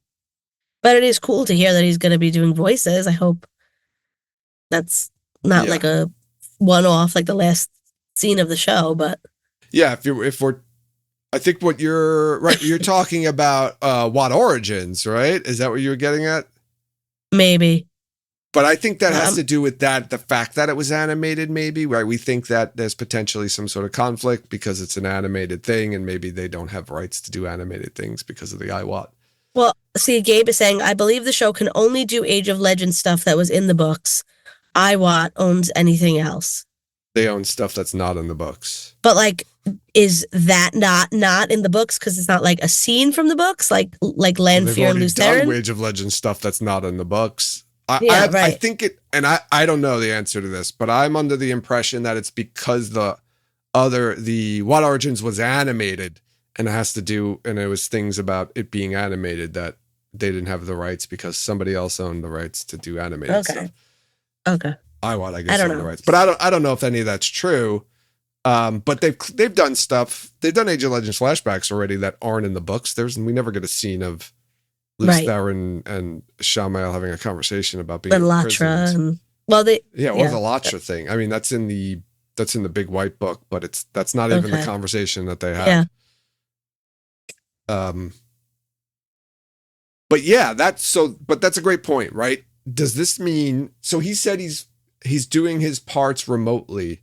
But it is cool to hear that he's going to be doing voices. I hope that's not like a one-off, like the last scene of the show, but yeah, I think what you're talking about Watt Origins, right? Is that what you're getting at? Maybe. But I think that has to do with the fact that it was animated, maybe, right? We think that there's potentially some sort of conflict because it's an animated thing, and maybe they don't have rights to do animated things because of the IWAT. Well, see, Gabe is saying, I believe the show can only do Age of Legends stuff that was in the books. IWAT owns anything else. They own stuff that's not in the books. But like, is that not in the books because it's not like a scene from the books, like Lanfear and Lews Therin? Age of Legends stuff that's not in the books. Right. I think it, and I don't know the answer to this, but I'm under the impression that it's because the Watt Origins was animated, and it was things about it being animated that they didn't have the rights because somebody else owned the rights to do animated stuff. Okay. I guess owned the rights, but I don't know if any of that's true. But they've done stuff. They've done Age of Legends flashbacks already that aren't in the books. We never get a scene of Lews Therin and Sammael having a conversation about being Latra. It was a Latra thing. I mean, that's in the big white book, but that's not even the conversation that they have. Yeah. But yeah, that's a great point, right? Does this mean, so he said he's doing his parts remotely,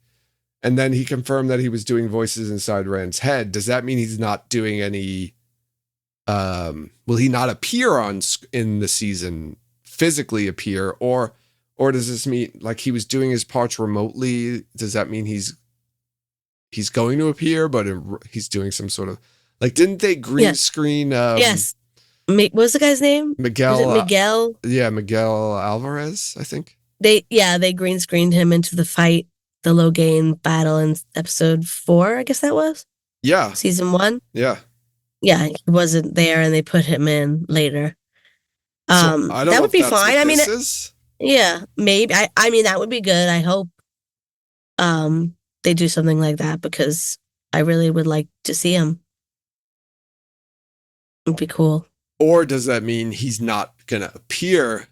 and then he confirmed that he was doing voices inside Rand's head. Does that mean he's not doing any, will he not appear in the season, physically appear, or does this mean like he was doing his parts remotely? Does that mean he's going to appear, but he's doing some sort of, like, didn't they green screen? Yes. What was the guy's name? Miguel. Was it Miguel? Miguel Alvarez, I think. They green screened him into the fight, the Logain battle in episode 4, I guess that was. Yeah. Season 1? Yeah. Yeah, he wasn't there and they put him in later. So I don't that know would if be that's fine. what I mean, this is. yeah, maybe. I mean, that would be good. I hope they do something like that because I really would like to see him. It'd be cool. Or does that mean he's not going to appear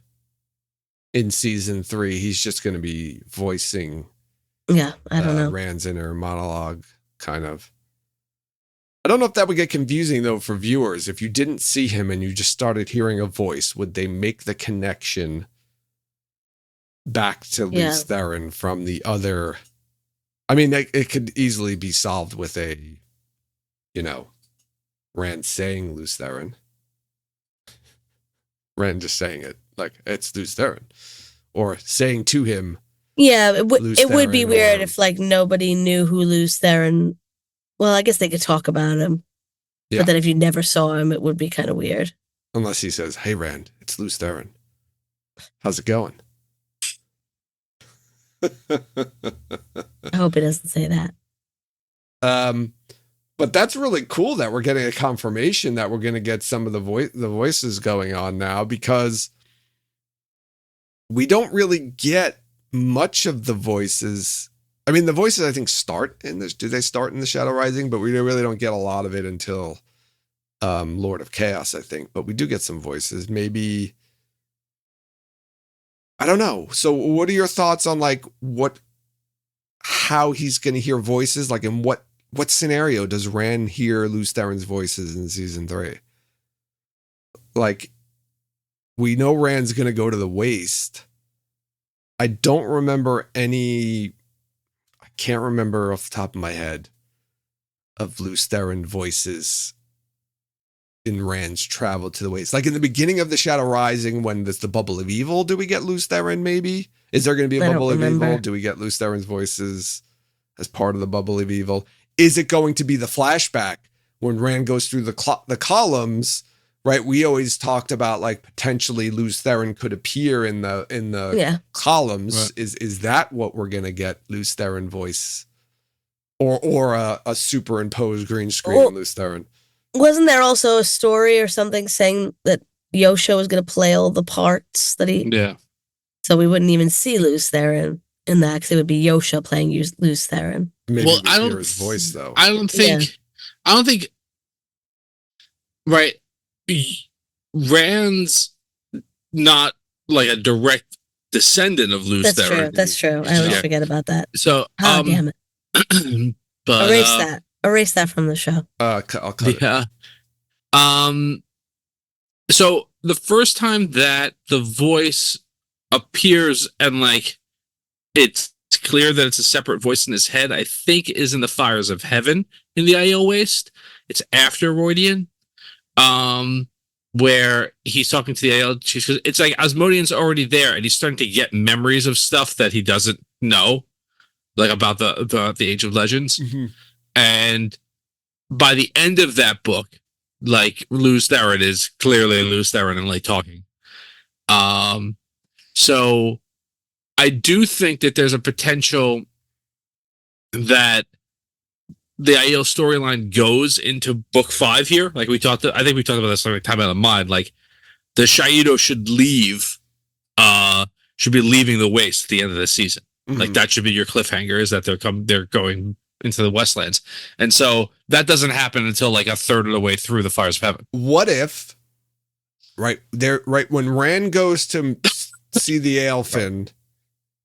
in season 3? He's just going to be voicing. Yeah, I don't know. Rand's inner monologue, kind of. I don't know if that would get confusing, though, for viewers. If you didn't see him and you just started hearing a voice, would they make the connection back to Lews Therin from the other? I mean, it could easily be solved with a, Rand saying Lews Therin. Rand just saying it, like, it's Lews Therin. Or saying to him, yeah, it would be weird if, like, nobody knew who Lews Therin. Well, I guess they could talk about him. Yeah. But then if you never saw him, it would be kind of weird. Unless he says, hey, Rand, it's Lews Therin. How's it going? I hope he doesn't say that. But that's really cool that we're getting a confirmation that we're going to get some of the voices going on now, because we don't really get much of the voices. I mean, the voices, I think, start in this. Do they start in the Shadow Rising? But we really don't get a lot of it until Lord of Chaos, I think. But we do get some voices. Maybe, I don't know. So what are your thoughts on, like, how he's going to hear voices? Like, in what scenario does Rand hear Lews Therin's voices in season 3? Like, we know Rand's going to go to the Waste. I don't remember I can't remember off the top of my head of Lews Therin voices in Rand's travel to the Waste. Like in the beginning of the Shadow Rising, when there's the Bubble of Evil, do we get Lews Therin maybe? Is there going to be a Bubble of Evil? Do we get Lews Therin's voices as part of the Bubble of Evil? Is it going to be the flashback when Rand goes through the columns? Right, we always talked about, like, potentially Lews Therin could appear in the columns. Right. Is that what we're gonna get? Lews Therin voice, or a superimposed green screen on Lews Therin? Wasn't there also a story or something saying that Yosha was gonna play all the parts that he? Yeah. So we wouldn't even see Lews Therin in that, because it would be Yosha playing Lews Therin. Maybe I don't hear his voice though. I don't think. Right. Rand's not like a direct descendant of Lews Therin. That's true. I always forget about that. So, damn it. But erase that from the show. I'll cut it. Yeah. So the first time that the voice appears and, like, it's clear that it's a separate voice in his head, I think is in the Fires of Heaven in the Aiel Waste. It's after Rhuidean. Where he's talking to the Aiel chief, because it's like Asmodean's already there and he's starting to get memories of stuff that he doesn't know, like about the Age of Legends. Mm-hmm. And by the end of that book, like, Lews Therin is clearly Lews Therin and, like, talking. So I do think that there's a potential that the Aiel storyline goes into book 5 here. Like I think we talked about this like Time Out of Mind. Like, the Shaido should be leaving the Waste at the end of the season. Mm-hmm. Like, that should be your cliffhanger, is that they're going into the Westlands. And so that doesn't happen until, like, a third of the way through the Fires of Heaven. What if, right when Rand goes to see the Aelfinn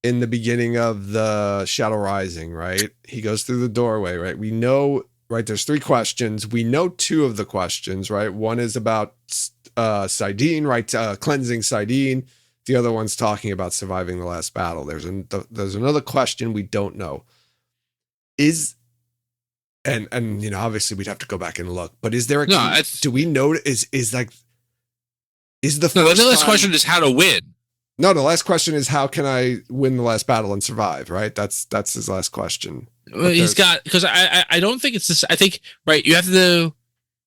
in the beginning of the Shadow Rising, right? He goes through the doorway, right? We know, right? There's 3 questions. We know 2 of the questions, right? One is about Sidene, right? Cleansing Sidene. The other one's talking about surviving the last battle. There's another question we don't know. And obviously we'd have to go back and look, but is there do we know is the last question is how to win. No, the last question is how can I win the last battle and survive, right? That's his last question. Well, he's got, because I don't think it's this. I think, right, you have to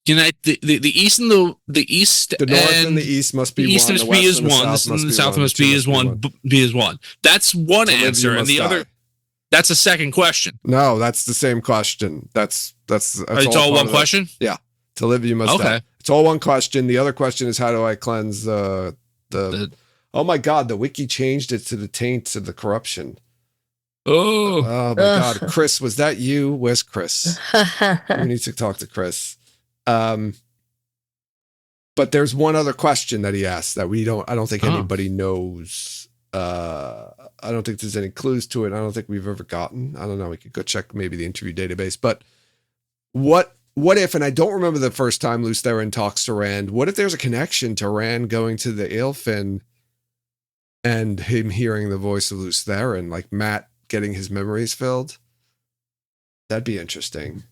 unite the east and the east. The north and the east must be the east one. Must be is one. The south must be is one. Be is one. That's one answer, and the other. That's a second question. No, that's the same question. That's it's all one question? Yeah. To live, you must die. It's all one question. The other question is, how do I cleanse the oh my God, the wiki changed it to the taints of the corruption. Oh my God. Chris, was that you? Where's Chris? We need to talk to Chris. But there's one other question that he asked that I don't think anybody knows. I don't think there's any clues to it. I don't think we've ever gotten. I don't know. We could go check maybe the interview database. But what if, and I don't remember the first time Lews Therin talks to Rand, what if there's a connection to Rand going to the Aelfinn and him hearing the voice of Lews Therin, like Matt getting his memories filled? That'd be interesting.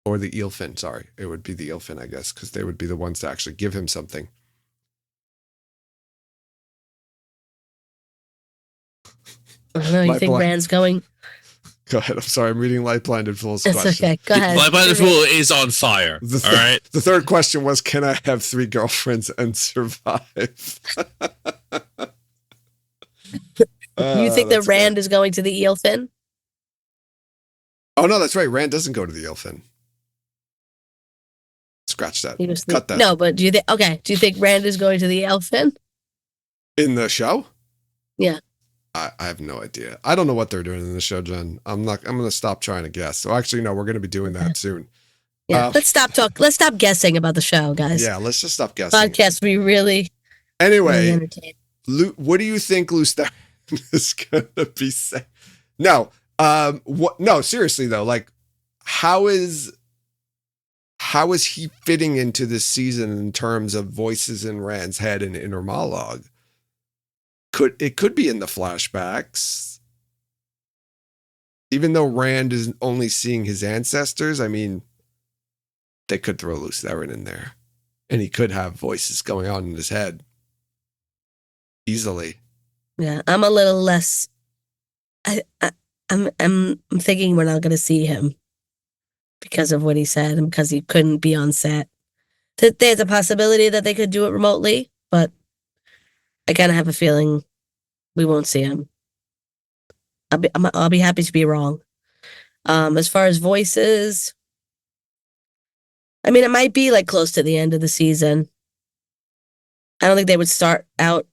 Or the Aelfinn, sorry. It would be the Aelfinn, I guess, because they would be the ones to actually give him something. I don't know. You think Rand's going? Go ahead. I'm sorry. I'm reading Light Blinded Fool's question. It's okay. Go ahead. Light Blinded Fool is on fire. All right. The third question was, can I have 3 girlfriends and survive? You think that Rand is going to the Aelfinn? Oh, no, that's right. Rand doesn't go to the Aelfinn. Scratch that. Cut that. No, but do you think Rand is going to the Aelfinn? In the show? Yeah. I have no idea. I don't know what they're doing in the show, Jen. I'm going to stop trying to guess. So actually, no, we're going to be doing that soon. Yeah. Let's stop guessing about the show, guys. Yeah. Let's just stop guessing. Podcast be really. Anyway, really what do you think Lews Therin is going to be saying? No. No, seriously though, like how is he fitting into this season in terms of voices in Rand's head and inner monologue? It could be in the flashbacks. Even though Rand is only seeing his ancestors, I mean, they could throw Lews Therin in there. And he could have voices going on in his head. Easily. Yeah, I'm a little less I'm thinking we're not going to see him because of what he said and because he couldn't be on set. There's a possibility that they could do it remotely, but I kind of have a feeling we won't see him. I'll be happy to be wrong. As far as voices, I mean, it might be like close to the end of the season. I don't think they would start out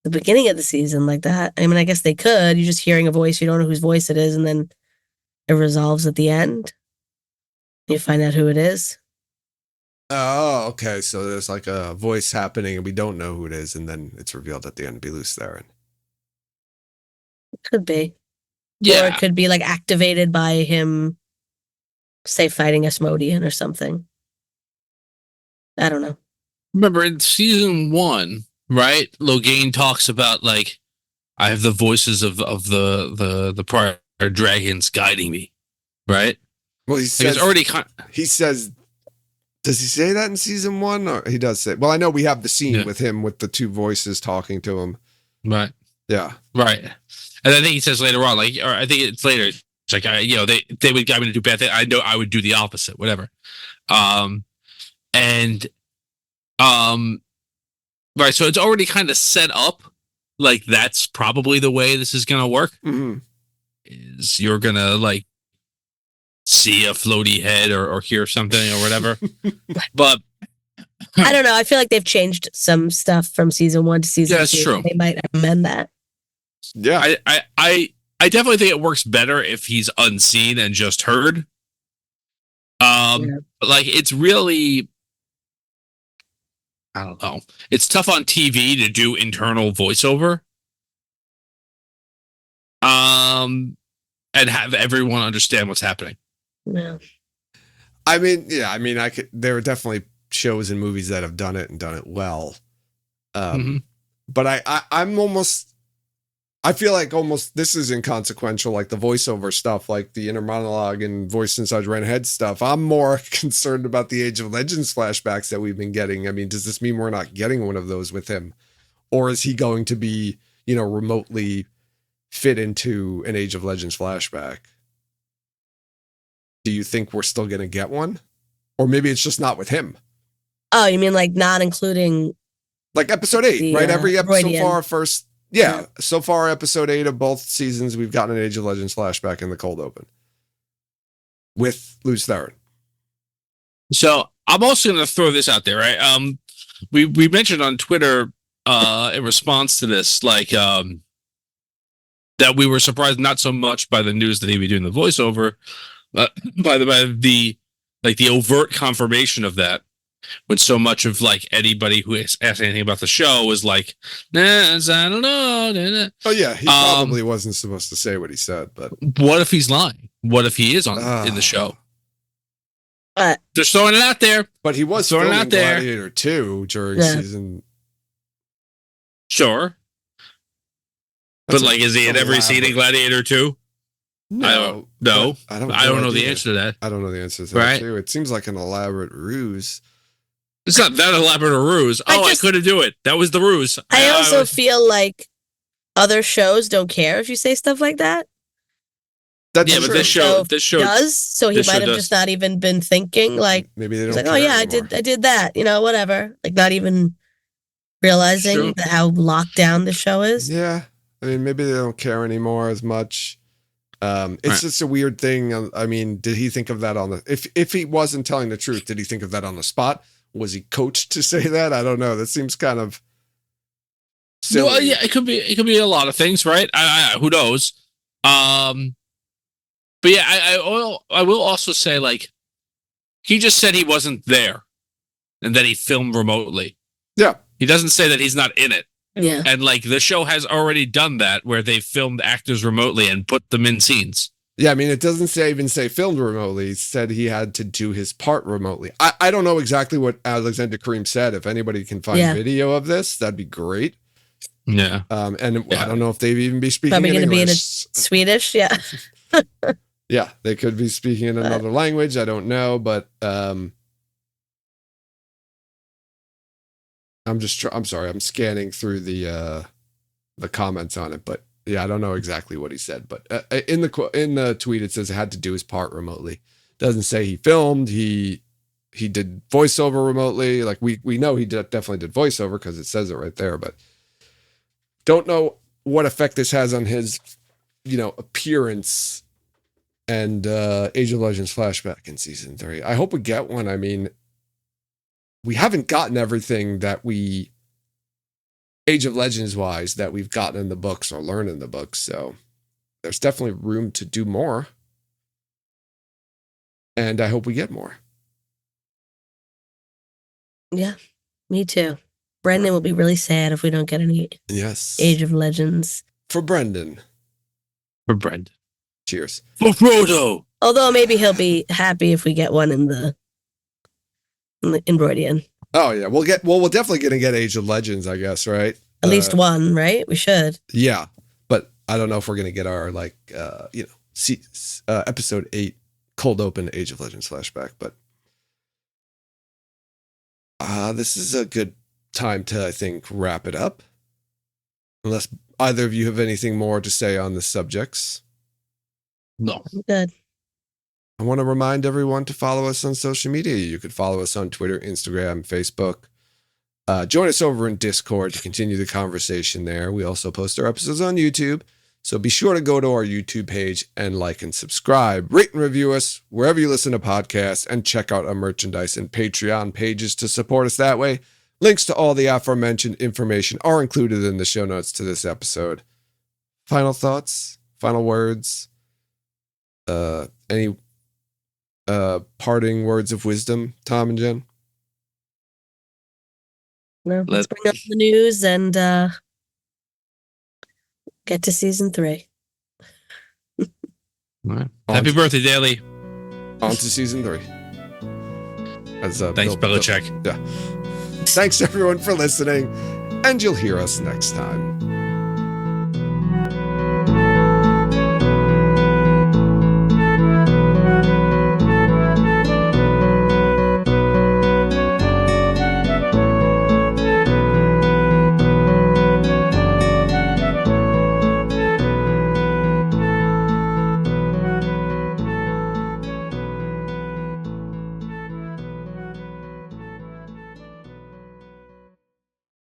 the beginning of the season like that. I mean, I guess they could. You're just hearing a voice, you don't know whose voice it is, and then it resolves at the end. You find out who it is. Oh, okay. So there's like a voice happening and we don't know who it is, and then it's revealed at the end to be Lews Therin. It could be. Yeah. Or it could be like activated by him, say, fighting Asmodean or something. I don't know. Remember in season 1, right? Logain talks about like, I have the voices of the prior dragons guiding me, right? Well, he says like already. He says, does he say that in season 1? Or he does say? Well, I know we have the scene with him with the 2 voices talking to him. Right. Yeah. Right. And I think he says later on, like, or I think it's later. It's like, they would guide me to do bad things. I know I would do the opposite, whatever. Right. So it's already kind of set up. Like that's probably the way this is going to work. Mm-hmm. Is you're going to like see a floaty head or hear something or whatever. But I don't know. I feel like they've changed some stuff from season 1 to season 2. That's true. They might amend that. Yeah. I definitely think it works better if he's unseen and just heard. But like it's really, I don't know. It's tough on TV to do internal voiceover. And have everyone understand what's happening. Yeah. I mean, there are definitely shows and movies that have done it and done it well. But I feel like almost this is inconsequential, like the voiceover stuff, like the inner monologue and voice inside Ren Head stuff. I'm more concerned about the Age of Legends flashbacks that we've been getting. I mean, does this mean we're not getting one of those with him? Or is he going to be, remotely fit into an Age of Legends flashback? Do you think we're still going to get one? Or maybe it's just not with him. Oh, you mean like not including... Like episode 8, right? Every episode so far, first Yeah, so far, episode 8 of both seasons, we've gotten an Age of Legends flashback in the cold open with Lews Therin. So I'm also going to throw this out there, right? We mentioned on Twitter in response to this, like that we were surprised not so much by the news that he'd be doing the voiceover, but by the overt confirmation of that. When so much of like anybody who asked anything about the show was like, I don't know. Oh yeah, he probably wasn't supposed to say what he said, but what if he's lying? What if he is in the show? Just throwing it out there. But he was throwing out there. Gladiator 2 during season. Sure. But like, is he in every scene in Gladiator 2? No. I don't know the answer to that. I don't know the answer to that too. It seems like an elaborate ruse. It's not that elaborate a ruse. I couldn't do it. That was the ruse. I also feel like other shows don't care if you say stuff like that. That's true. But this show does. So he might have just not even been thinking. Like maybe they don't. Like, oh yeah, anymore. I did that. Whatever. Like not even realizing how locked down the show is. Yeah, I mean, maybe they don't care anymore as much. It's just a weird thing. I mean, did he think of that on the? If he wasn't telling the truth, did he think of that on the spot? Was he coached to say that? I don't know. That seems kind of silly. Well, yeah, it could be a lot of things, right? Who knows? But yeah, I will also say, like, he just said he wasn't there and that he filmed remotely. Yeah. He doesn't say that he's not in it. Yeah. And like the show has already done that where they filmed actors remotely and put them in scenes. Yeah, I mean, it doesn't even say filmed remotely. It said he had to do his part remotely. I don't know exactly what Alexander Kareem said. If anybody can find video of this, that'd be great. Yeah. I don't know if they'd even be speaking Probably going to be in Swedish, yeah. Yeah, they could be speaking in another language. I don't know, but I'm sorry. I'm scanning through the comments on it, but yeah, I don't know exactly what he said. But in the tweet, it says it had to do his part remotely. Doesn't say he filmed. He did voiceover remotely. Like we know he definitely did voiceover because it says it right there. But don't know what effect this has on his, appearance and Age of Legends flashback in season 3. I hope we get one. I mean, we haven't gotten everything that we Age of Legends wise that we've gotten in the books or learned in the books. So there's definitely room to do more. And I hope we get more. Yeah, me too. Brendan will be really sad if we don't get any Age of Legends. For Brendan. Cheers. For Frodo. Although maybe he'll be happy if we get one in the Brodian. Oh yeah, we're definitely gonna get Age of Legends, I guess, right? At least one, right? We should. Yeah, but I don't know if we're gonna get our episode 8 cold open Age of Legends flashback. But this is a good time to, I think, wrap it up. Unless either of you have anything more to say on the subjects. No. Good. I want to remind everyone to follow us on social media. You could follow us on Twitter, Instagram, Facebook. Join us over in Discord to continue the conversation there. We also post our episodes on YouTube. So be sure to go to our YouTube page and like and subscribe. Rate and review us wherever you listen to podcasts. And check out our merchandise and Patreon pages to support us that way. Links to all the aforementioned information are included in the show notes to this episode. Final thoughts? Final words? Any parting words of wisdom, Tom and Jen? No, let's bring up the news and get to season 3. Right. Happy birthday, Daly. On to season 3. Thanks, Belichick. Yeah. Thanks everyone for listening, and you'll hear us next time.